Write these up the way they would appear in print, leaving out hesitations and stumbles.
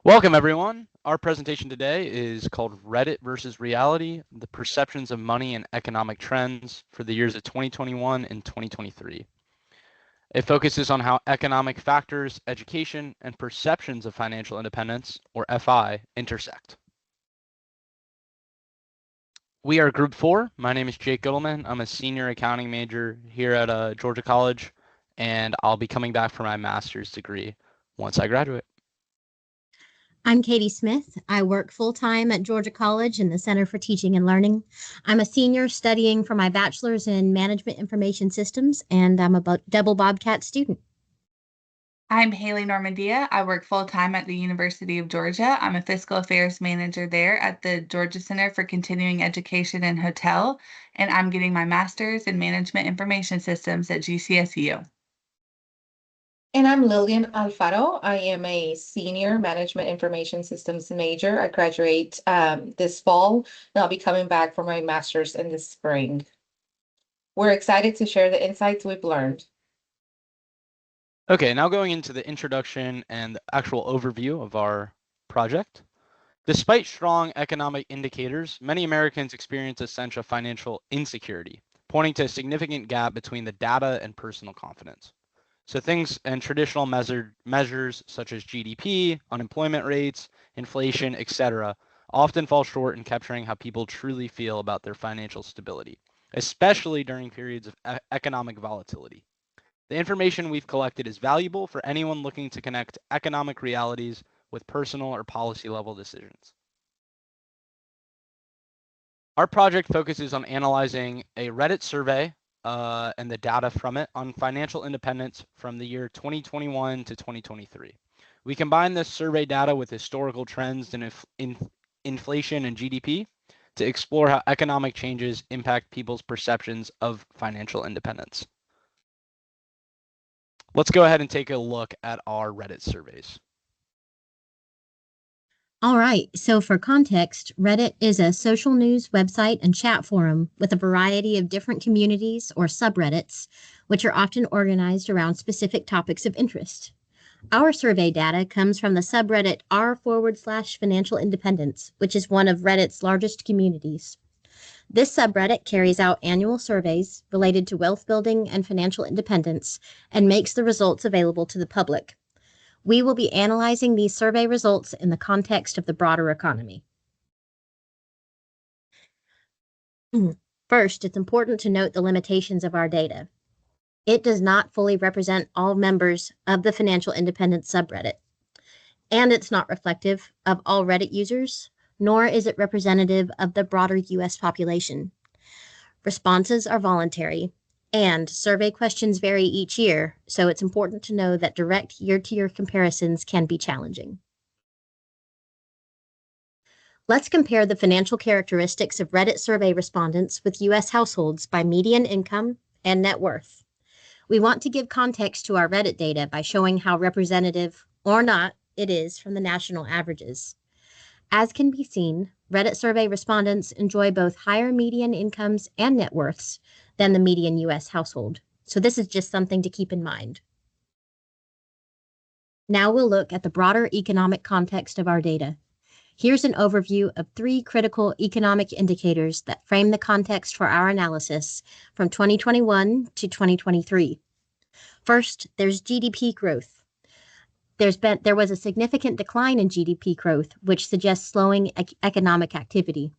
Welcome, everyone. Our presentation today is called Reddit versus Reality, the Perceptions of Money and Economic Trends for the years of 2021 and 2023. It focuses on how economic factors, education, and perceptions of financial independence, or FI, intersect. We are Group 4. My name is Jake Goodelman. I'm a senior accounting major here at Georgia College, and I'll be coming back for my master's degree once I graduate. I'm Katie Smith. I work full-time at Georgia College in the Center for Teaching and Learning. I'm a senior studying for my bachelor's in Management Information Systems, and I'm a double Bobcat student. I'm Hailey Normandia. I work full-time at the University of Georgia. I'm a fiscal affairs manager there at the Georgia Center for Continuing Education and Hotel, and I'm getting my master's in Management Information Systems at GCSU. And I'm Lilian Alfaro. I am a senior management information systems major. I graduate this fall, and I'll be coming back for my master's in the spring. We're excited to share the insights we've learned. Okay, now going into the introduction and the actual overview of our project. Despite strong economic indicators, many Americans experience a sense of financial insecurity, pointing to a significant gap between the data and personal confidence. So things and traditional measures such as GDP, unemployment rates, inflation, etc., often fall short in capturing how people truly feel about their financial stability, especially during periods of economic volatility. The information we've collected is valuable for anyone looking to connect economic realities with personal or policy level decisions. Our project focuses on analyzing a Reddit survey and the data from it on financial independence from the year 2021 to 2023. We combine this survey data with historical trends in inflation and GDP to explore how economic changes impact people's perceptions of financial independence. Let's go ahead and take a look at our Reddit surveys. All right, so for context, Reddit is a social news website and chat forum with a variety of different communities or subreddits, which are often organized around specific topics of interest. Our survey data comes from the subreddit r/financial independence, which is one of Reddit's largest communities. This subreddit carries out annual surveys related to wealth building and financial independence and makes the results available to the public. We will be analyzing these survey results in the context of the broader economy. First, it's important to note the limitations of our data. It does not fully represent all members of the financial independence subreddit, and it's not reflective of all Reddit users, nor is it representative of the broader U.S. population. Responses are voluntary, and survey questions vary each year, so it's important to know that direct year-to-year comparisons can be challenging. Let's compare the financial characteristics of Reddit survey respondents with U.S. households by median income and net worth. We want to give context to our Reddit data by showing how representative or not it is from the national averages. As can be seen, Reddit survey respondents enjoy both higher median incomes and net worths than the median U.S. household. So this is just something to keep in mind. Now we'll look at the broader economic context of our data. Here's an overview of 3 critical economic indicators that frame the context for our analysis from 2021 to 2023. First, there's GDP growth. There was a significant decline in GDP growth, which suggests slowing economic activity.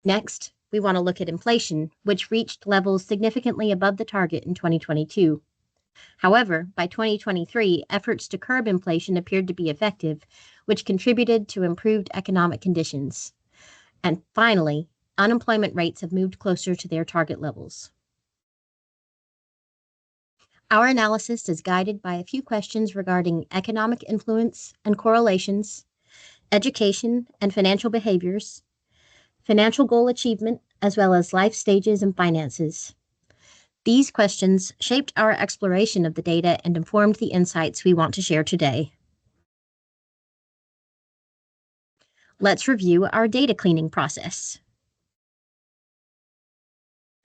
Next, we want to look at inflation, which reached levels significantly above the target in 2022. However, by 2023, efforts to curb inflation appeared to be effective, which contributed to improved economic conditions. And finally, unemployment rates have moved closer to their target levels. Our analysis is guided by a few questions regarding economic influence and correlations, education and financial behaviors, financial goal achievement, as well as life stages and finances. These questions shaped our exploration of the data and informed the insights we want to share today. Let's review our data cleaning process.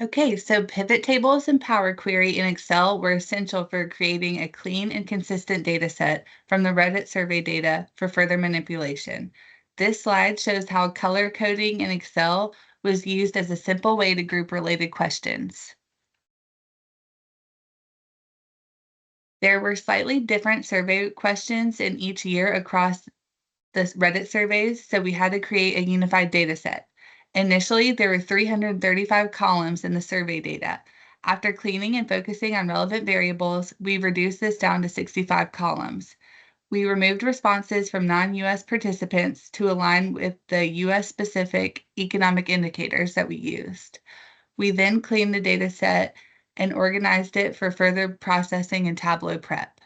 Okay, so pivot tables and Power Query in Excel were essential for creating a clean and consistent data set from the Reddit survey data for further manipulation. This slide shows how color coding in Excel was used as a simple way to group related questions. There were slightly different survey questions in each year across the Reddit surveys, so we had to create a unified data set. Initially, there were 335 columns in the survey data. After cleaning and focusing on relevant variables, we reduced this down to 65 columns. We removed responses from non-US participants to align with the US-specific economic indicators that we used. We then cleaned the data set and organized it for further processing and Tableau prep.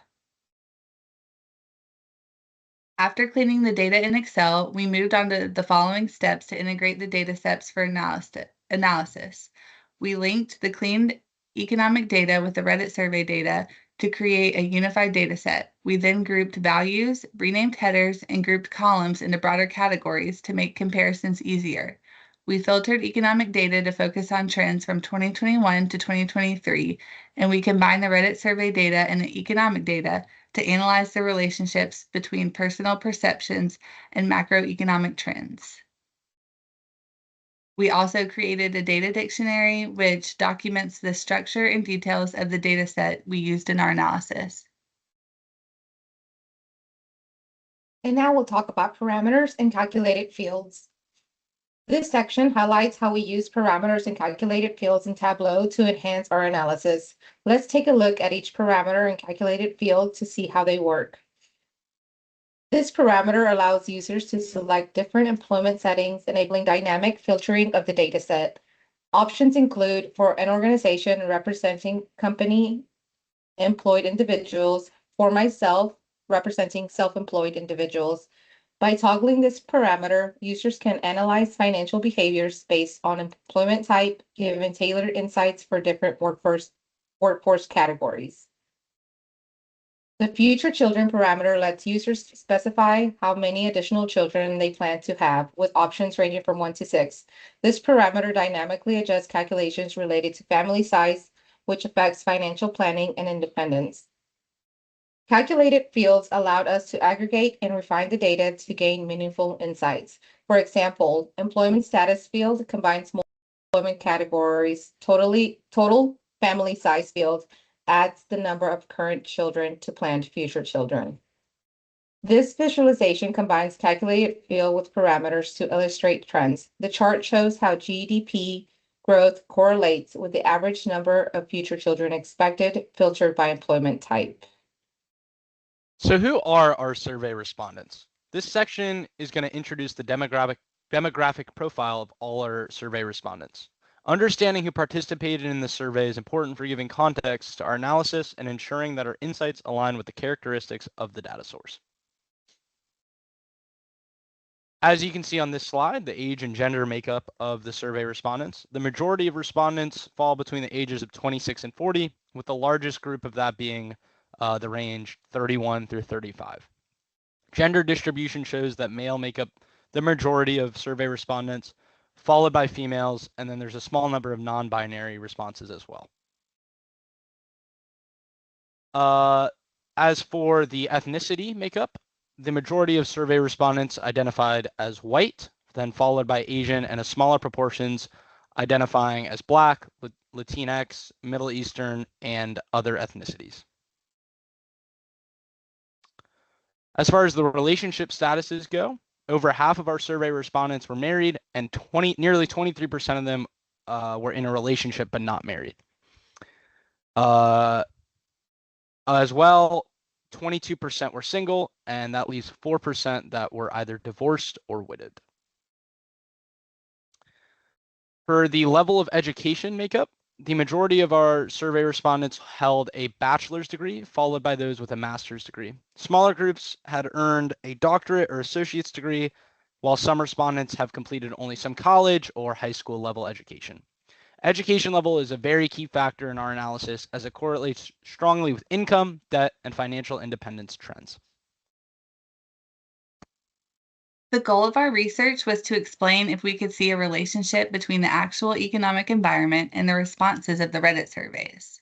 After cleaning the data in Excel, we moved on to the following steps to integrate the data sets for analysis. We linked the cleaned economic data with the Reddit survey data to create a unified data set. We then grouped values, renamed headers, and grouped columns into broader categories to make comparisons easier. We filtered economic data to focus on trends from 2021 to 2023, and we combined the Reddit survey data and the economic data to analyze the relationships between personal perceptions and macroeconomic trends. We also created a data dictionary, which documents the structure and details of the data set we used in our analysis. And now we'll talk about parameters and calculated fields. This section highlights how we use parameters and calculated fields in Tableau to enhance our analysis. Let's take a look at each parameter and calculated field to see how they work. This parameter allows users to select different employment settings, enabling dynamic filtering of the dataset. Options include for an organization representing company employed individuals, for myself representing self-employed individuals. By toggling this parameter, users can analyze financial behaviors based on employment type, giving tailored insights for different workforce categories. The future children parameter lets users specify how many additional children they plan to have, with options ranging from 1 to 6. This parameter dynamically adjusts calculations related to family size, which affects financial planning and independence. Calculated fields allowed us to aggregate and refine the data to gain meaningful insights. For example, employment status field combines multiple employment categories. Total family size field adds the number of current children to planned future children. This visualization combines calculated field with parameters to illustrate trends. The chart shows how GDP growth correlates with the average number of future children expected, filtered by employment type. So who are our survey respondents? This section is going to introduce the demographic profile of all our survey respondents. Understanding who participated in the survey is important for giving context to our analysis and ensuring that our insights align with the characteristics of the data source. As you can see on this slide, the age and gender makeup of the survey respondents. The majority of respondents fall between the ages of 26 and 40, with the largest group of that being the range 31 through 35. Gender distribution shows that male make up the majority of survey respondents, followed by females, and then there's a small number of non-binary responses as well. As for the ethnicity makeup, the majority of survey respondents identified as white, then followed by Asian, and a smaller proportions identifying as Black, Latinx, Middle Eastern, and other ethnicities. As far as the relationship statuses go, over half of our survey respondents were married, and nearly 23% of them were in a relationship but not married. As well, 22% were single, and that leaves 4% that were either divorced or widowed. For the level of education makeup, the majority of our survey respondents held a bachelor's degree, followed by those with a master's degree. Smaller groups had earned a doctorate or associate's degree, while some respondents have completed only some college or high school level education. Education level is a very key factor in our analysis as it correlates strongly with income, debt, and financial independence trends. The goal of our research was to explain if we could see a relationship between the actual economic environment and the responses of the Reddit surveys.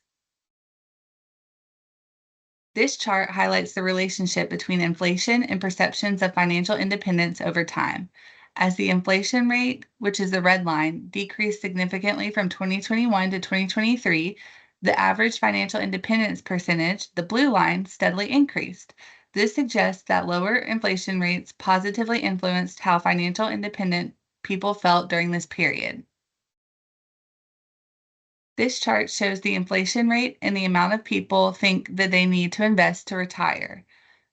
This chart highlights the relationship between inflation and perceptions of financial independence over time. As the inflation rate, which is the red line, decreased significantly from 2021 to 2023, the average financial independence percentage, the blue line, steadily increased. This suggests that lower inflation rates positively influenced how financial independent people felt during this period. This chart shows the inflation rate and the amount of people think that they need to invest to retire.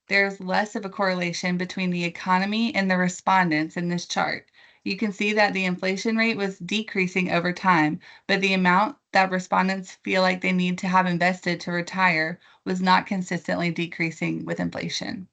There's less of a correlation between the economy and the respondents in this chart. You can see that the inflation rate was decreasing over time, but the amount that respondents feel like they need to have invested to retire was not consistently decreasing with inflation.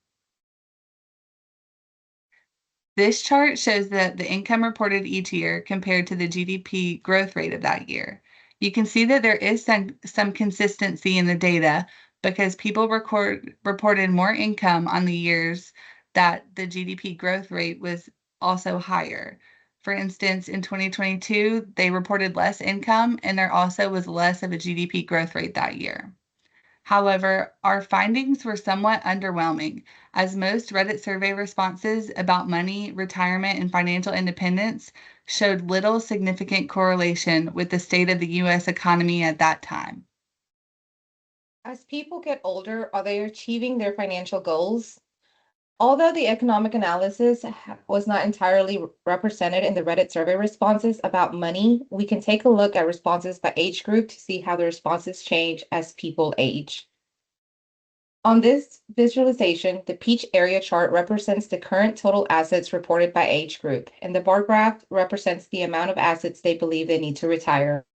This chart shows that the income reported each year compared to the GDP growth rate of that year. You can see that there is some consistency in the data because people reported more income on the years that the GDP growth rate was also higher. For instance, in 2022, they reported less income and there also was less of a GDP growth rate that year. However, our findings were somewhat underwhelming, as most Reddit survey responses about money, retirement, and financial independence showed little significant correlation with the state of the U.S. economy at that time. As people get older, are they achieving their financial goals? Although the economic analysis was not entirely represented in the Reddit survey responses about money, we can take a look at responses by age group to see how the responses change as people age. On this visualization, the peach area chart represents the current total assets reported by age group, and the bar graph represents the amount of assets they believe they need to retire.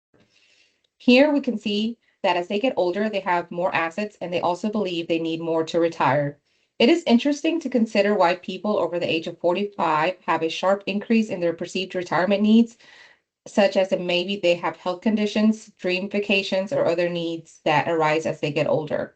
Here we can see that as they get older, they have more assets and they also believe they need more to retire. It is interesting to consider why people over the age of 45 have a sharp increase in their perceived retirement needs, such as maybe they have health conditions, dream vacations, or other needs that arise as they get older.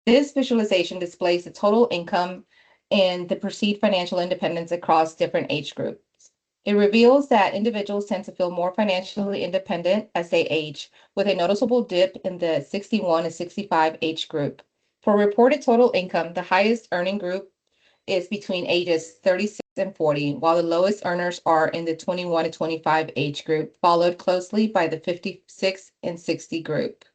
This visualization displays the total income and the perceived financial independence across different age groups. It reveals that individuals tend to feel more financially independent as they age, with a noticeable dip in the 61 to 65 age group. For reported total income, the highest earning group is between ages 36 and 40, while the lowest earners are in the 21 to 25 age group, followed closely by the 56 and 60 group.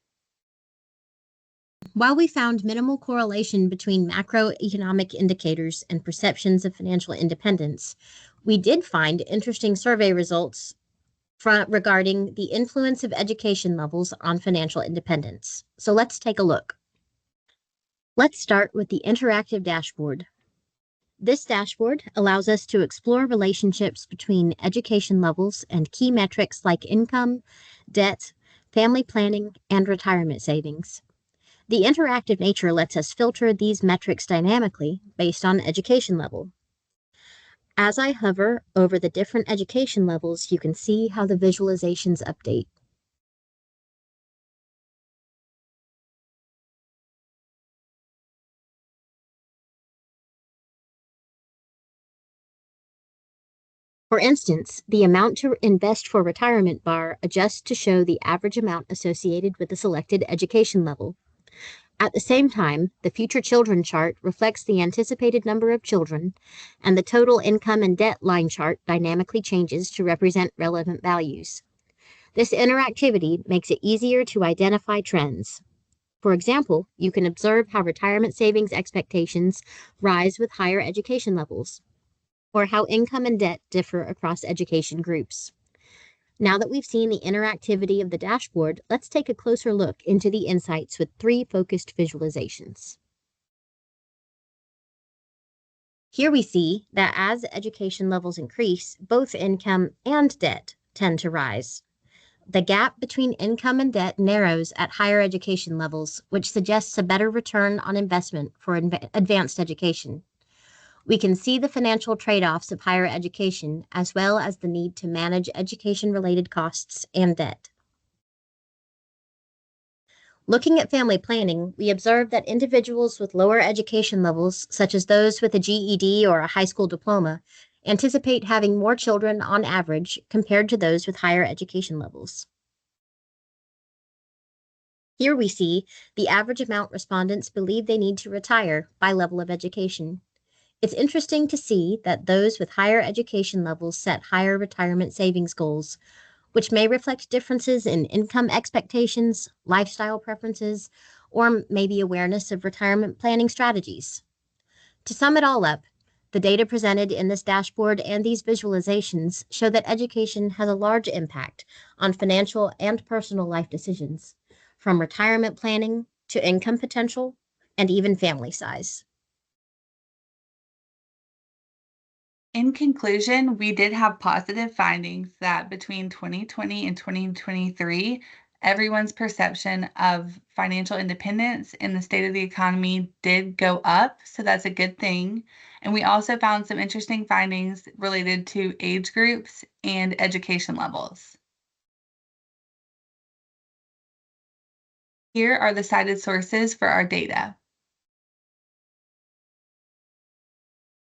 While we found minimal correlation between macroeconomic indicators and perceptions of financial independence, we did find interesting survey results regarding the influence of education levels on financial independence. So let's take a look. Let's start with the interactive dashboard. This dashboard allows us to explore relationships between education levels and key metrics like income, debt, family planning, and retirement savings. The interactive nature lets us filter these metrics dynamically based on education level. As I hover over the different education levels, you can see how the visualizations update. For instance, the amount to invest for retirement bar adjusts to show the average amount associated with the selected education level. At the same time, the future children chart reflects the anticipated number of children, and the total income and debt line chart dynamically changes to represent relevant values. This interactivity makes it easier to identify trends. For example, you can observe how retirement savings expectations rise with higher education levels, or how income and debt differ across education groups. Now that we've seen the interactivity of the dashboard, let's take a closer look into the insights with 3 focused visualizations. Here we see that as education levels increase, both income and debt tend to rise. The gap between income and debt narrows at higher education levels, which suggests a better return on investment for advanced education. We can see the financial trade-offs of higher education, as well as the need to manage education-related costs and debt. Looking at family planning, we observed that individuals with lower education levels, such as those with a GED or a high school diploma, anticipate having more children on average compared to those with higher education levels. Here we see the average amount respondents believe they need to retire by level of education. It's interesting to see that those with higher education levels set higher retirement savings goals, which may reflect differences in income expectations, lifestyle preferences, or maybe awareness of retirement planning strategies. To sum it all up, the data presented in this dashboard and these visualizations show that education has a large impact on financial and personal life decisions, from retirement planning to income potential and even family size. In conclusion, we did have positive findings that between 2020 and 2023, everyone's perception of financial independence in the state of the economy did go up, so that's a good thing. And we also found some interesting findings related to age groups and education levels. Here are the cited sources for our data.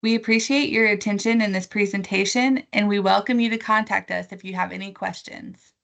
We appreciate your attention in this presentation, and we welcome you to contact us if you have any questions.